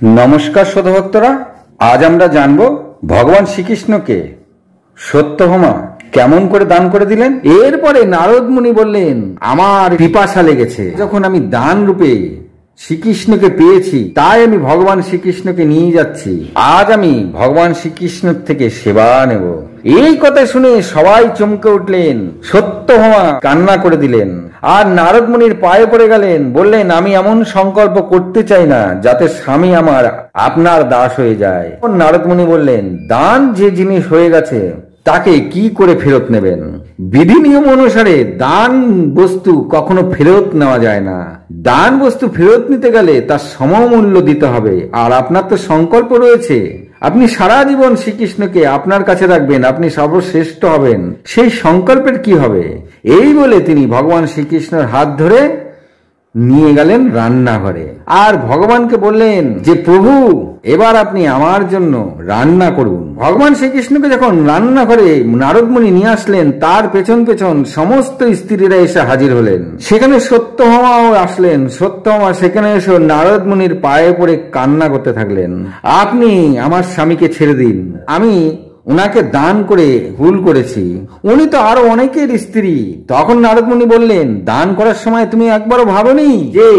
নমস্কার শ্রোতা ভক্তরা, আজ আমরা জানবো ভগবান শ্রীকৃষ্ণকে সত্যভামা কেমন করে দান করে দিলেন। এরপরে নারদ মুনি বললেন, আমার পিপাসা লেগেছে, যখন আমি দান রূপে শ্রীকৃষ্ণকে পেয়েছি তাই আমি ভগবান শ্রীকৃষ্ণকে নিয়ে যাচ্ছি। আজ আমি ভগবান শ্রীকৃষ্ণ থেকে সেবা নেব। এই কথা শুনে সবাই চমকে উঠলেন। সত্যভামা কান্না করে দিলেন আর নারদ মুনির পায়ে পড়ে গেলেন। বললেন, আমি এমন সংকল্প করতে চাই না যাতে স্বামী আমার আপনার দাস হয়ে যায়। নারদ মুনি বললেন, দান যে জিনিস হয়ে গেছে তাকে কি করে ফেরত নেবেন? বিধি নিয়ম অনুসারে দান বস্তু কখনো ফেরত নেওয়া যায় না। দান বস্তু ফেরত নিতে গেলে তার সমমূল্য দিতে হবে। আর আপনার তো সংকল্প রয়েছে, আপনি সারা জীবন শ্রীকৃষ্ণকে আপনার কাছে রাখবেন, আপনি সর্বশ্রেষ্ঠ হবেন। সেই সংকল্পের কি হবে? এই বলে তিনি ভগবান শ্রীকৃষ্ণের হাত ধরে নিয়ে গেলেন রান্নাঘরে আর ভগবানকে বললেন যে, প্রভু এবার আপনি আমার জন্য রান্না করুন। ভগবান শ্রীকৃষ্ণকে যখন রান্নাঘরে নারদ মুনি নিয়ে আসলেন, তার পেছন পেছন সমস্ত স্ত্রীরা এসে হাজির হলেন। সেখানে সত্যভামাও আসলেন। সত্যভামা সেখানে এসে নারদ মুনির পায়ে পড়ে কান্না করতে থাকলেন, আপনি আমার স্বামীকে ছেড়ে দিন, আমি উনাকে দান করে ভুল করেছি, উনি তো আরো অনেকের স্ত্রী। তখন নারদ মুনি বললেন, দান করার সময় তুমি একবারও ভাবনি যে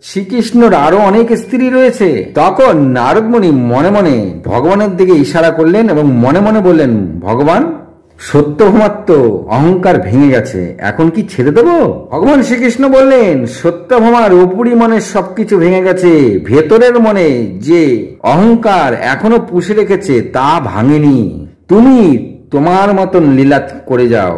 শ্রীকৃষ্ণর আরো অনেক স্ত্রী রয়েছে? তখন নারদ মুনি মনে মনে ভগবানের দিকে ইশারা করলেন এবং মনে মনে বললেন, ভগবান, সত্যভামার তো অহংকার ভেঙে গেছে, এখন কি ছেড়ে দেবো? ভগবান শ্রীকৃষ্ণ বললেন, সত্যভামার উপরি মনের সবকিছু ভেঙে গেছে, ভেতরের মনে যে অহংকার এখনো পুষে রেখেছে তা ভাঙেনি। তুমি তোমার মতন লীলা করে যাও।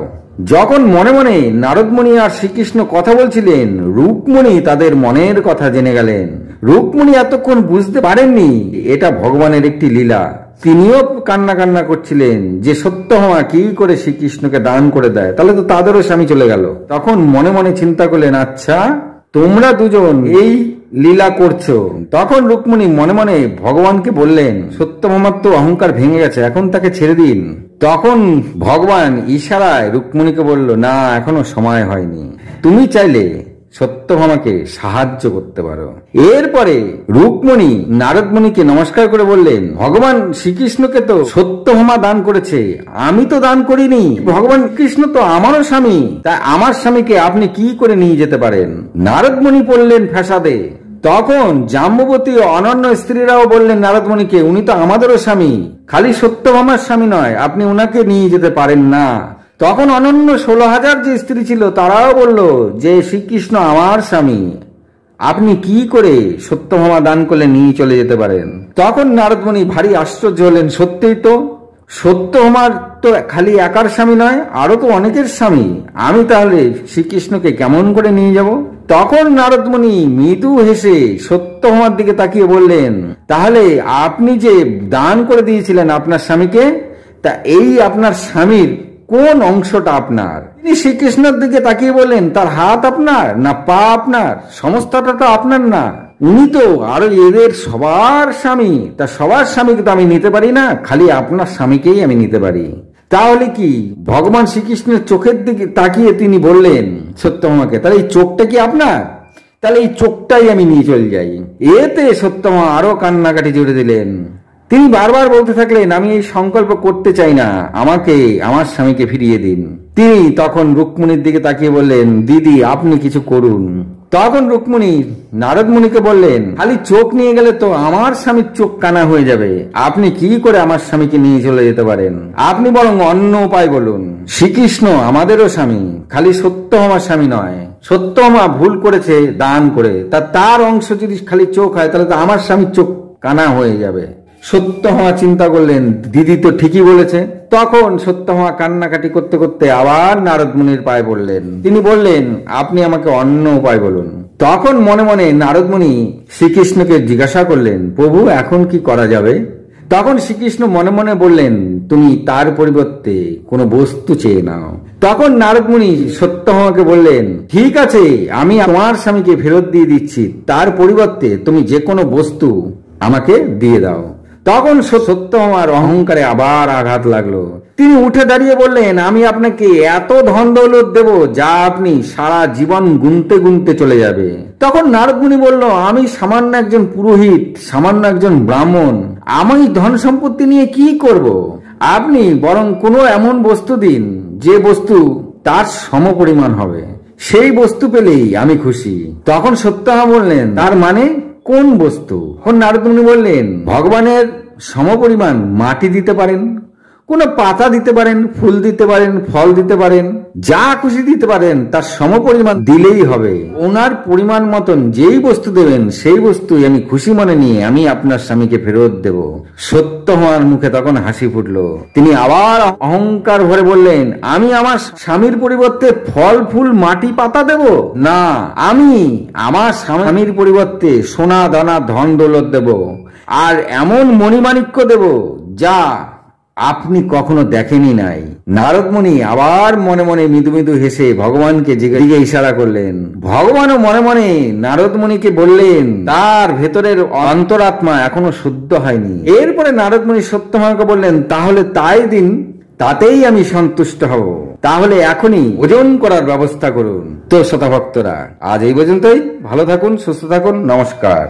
যখন মনে মনে নারদমণি আর শ্রীকৃষ্ণ কথা বলছিলেন, রুকমণি তাদের মনের কথা জেনে গেলেন। রুকমণি এতক্ষণ বুঝতে পারেননি এটা ভগবানের একটি লীলা। তিনিও কান্না কান্না করছিলেন যে সত্যভামা কি করে শ্রীকৃষ্ণকে দান করে দেয়, তাহলে তো তাদেরও স্বামী চলে গেল। তখন মনে মনে চিন্তা করলেন, আচ্ছা তোমরা দুজন এই লীলা করছো। তখন রুকমণি মনে মনে ভগবানকে বললেন, সত্যভামার তো অহংকার ভেঙে গেছে, এখন তাকে ছেড়ে দিন। তখন ভগবান ইশারায় রুকমণিকে বলল, না, এখনো সময় হয়নি, তুমি চাইলে সত্যভামাকে সাহায্য করতে পারো। এরপরে রুকমণি নারদমণিকে নমস্কার করে বললেন, ভগবান শ্রীকৃষ্ণকে তো সত্যভামা দান করেছে, আমি তো দান করিনি। ভগবান কৃষ্ণ তো আমারও স্বামী, তাই আমার স্বামীকে আপনি কি করে নিয়ে যেতে পারেন? নারদমণি পড়লেন ফ্যাসাদে। তখন জাম্ববতী অনন্য স্ত্রীরাও বললেন নারদমণিকে, উনি তো আমাদেরও স্বামী, খালি সত্যভামার স্বামী নয়, আপনি উনাকে নিয়ে যেতে পারেন না। তখন অনন্য 16,000 যে স্ত্রী ছিল তারাও বলল যে শ্রীকৃষ্ণ আমার স্বামী, আপনি কি করে সত্যভামা দান করলে নিয়ে চলে যেতে পারেন? তখন নারদমণি ভারী আশ্চর্য হলেন, সত্যিই তো সত্যভামার তো খালি একার স্বামী নয়, আরো তো অনেকের স্বামী, আমি তাহলে শ্রীকৃষ্ণকে কেমন করে নিয়ে যাব? তখন নারদমণি মৃদু হেসে সত্যভামার দিকে তাকিয়ে বললেন, তাহলে আপনি যে দান করে দিয়েছিলেন আপনার স্বামীকে, তা এই আপনার স্বামীর কোন অংশটা আপনার? তিনি শ্রীকৃষ্ণের দিকে তাকিয়ে বললেন, তার হাত আপনার না পা আপনার? সমস্তটা তো আপনার না, উনি তো আরো এদের সবার স্বামী, তা সবার স্বামীকে তো আমি নিতে পারি না, খালি আপনার স্বামীকেই আমি নিতে পারি। তাহলে কি ভগবান শ্রীকৃষ্ণের চোখের দিকে তাকিয়ে তিনি বললেন সত্যভামাকে, তাহলে এই চোখটা কি আপনার? তাহলে এই চোখটাই আমি নিয়ে চলে যাই। এতে সত্যভামা আরো কান্নাকাটি জুড়ে দিলেন। তিনি বারবার বলতে থাকলেন, আমি এই সংকল্প করতে চাই না, আমাকে আমার স্বামীকে ফিরিয়ে দিন। তিনি তখন রুকমণির দিকে তাকিয়ে বললেন, দিদি আপনি কিছু করুন। তখন রুকমণি নারদমণিকে বললেন, খালি চোখ নিয়ে গেলে তো আমার স্বামীর চোখ কানা হয়ে যাবে, আপনি কি করে আমার স্বামীকে নিয়ে চলে যেতে পারেন? আপনি বরং অন্য উপায় বলুন। শ্রীকৃষ্ণ আমাদেরও স্বামী, খালি সত্যভামার স্বামী নয়। সত্যভামা ভুল করেছে দান করে, তার অংশ যদি খালি চোখ হয় তাহলে তো আমার স্বামীর চোখ কানা হয়ে যাবে। সত্যভামা চিন্তা করলেন, দিদি তো ঠিকই বলেছে। তখন সত্যভামা কান্নাকাটি করতে করতে আবার নারদমুনির পায়ে পড়লেন। তিনি বললেন, আপনি আমাকে অন্য উপায় বলুন। তখন মনে মনে নারদমুনি শ্রীকৃষ্ণকে জিজ্ঞাসা করলেন, প্রভু এখন কি করা যাবে? তখন শ্রীকৃষ্ণ মনে মনে বললেন, তুমি তার পরিবর্তে কোনো বস্তু চেয়ে নাও। তখন নারদমুনি সত্যভামাকে বললেন, ঠিক আছে, আমি আমার স্বামীকে ফেরত দিয়ে দিচ্ছি, তার পরিবর্তে তুমি যে কোনো বস্তু আমাকে দিয়ে দাও। তখন সত্যভামার অহংকারে আবার আঘাত লাগলো। তিনি উঠে দাঁড়িয়ে বললেন, আমি আপনাকে এত ধন দৌলত দেব যা আপনি সারা জীবন গুনতে গুনতে চলে যাবে। তখন নারদ মুনি বলল, আমি সামান্য একজন পুরোহিত, সামান্য একজন ব্রাহ্মণ, আমি ধন সম্পত্তি নিয়ে কি করব? আপনি বরং কোনো এমন বস্তু দিন যে বস্তু তার সমপরিমাণ হবে, সেই বস্তু পেলেই আমি খুশি। তখন সত্যভামা বললেন, তার মানে কোন বস্তু? নারদ মুনি বললেন, ভগবানের সমপরিমাণ মাটি দিতে পারেন, কোনো পাতা দিতে পারেন, ফুল দিতে পারেন, ফল দিতে পারেন, যা খুশি দিতে পারেন, তার সমপরিমাণ দিলেই হবে। ওনার পরিমাণ মতন যেই বস্তু দেবেন সেই বস্তু আমি খুশি মনে নিয়ে আমি আপনার স্বামীকে ফেরত দেব। সত্যভামার মুখে তখন হাসি ফুটলো। তিনি আবার অহংকার ভরে বললেন, আমি আমার স্বামীর পরিবর্তে ফল ফুল মাটি পাতা দেব না, আমি আমার স্বামীর পরিবর্তে সোনা দানা ধন দৌলত দেব, আর এমন মণিমাণিক্য দেব যা আপনি কখনো দেখেনি নাই। নারদ মুনি আবার মনে মনে মৃদু মৃদু হেসে ভগবানকে দিকে ইশারা করলেন। ভগবানও মনে মনে নারদ মুনিকে বললেন, তার ভেতরের অন্তরাত্মা এখনো শুদ্ধ হয়নি। এরপরে নারদ মুনি সত্যভামাকে বললেন, তাহলে তাই দিন, তাতেই আমি সন্তুষ্ট হব। তাহলে এখনই ওজন করার ব্যবস্থা করুন। তো শ্রোতা ভক্তরা, আজ এই পর্যন্তই। ভালো থাকুন, সুস্থ থাকুন, নমস্কার।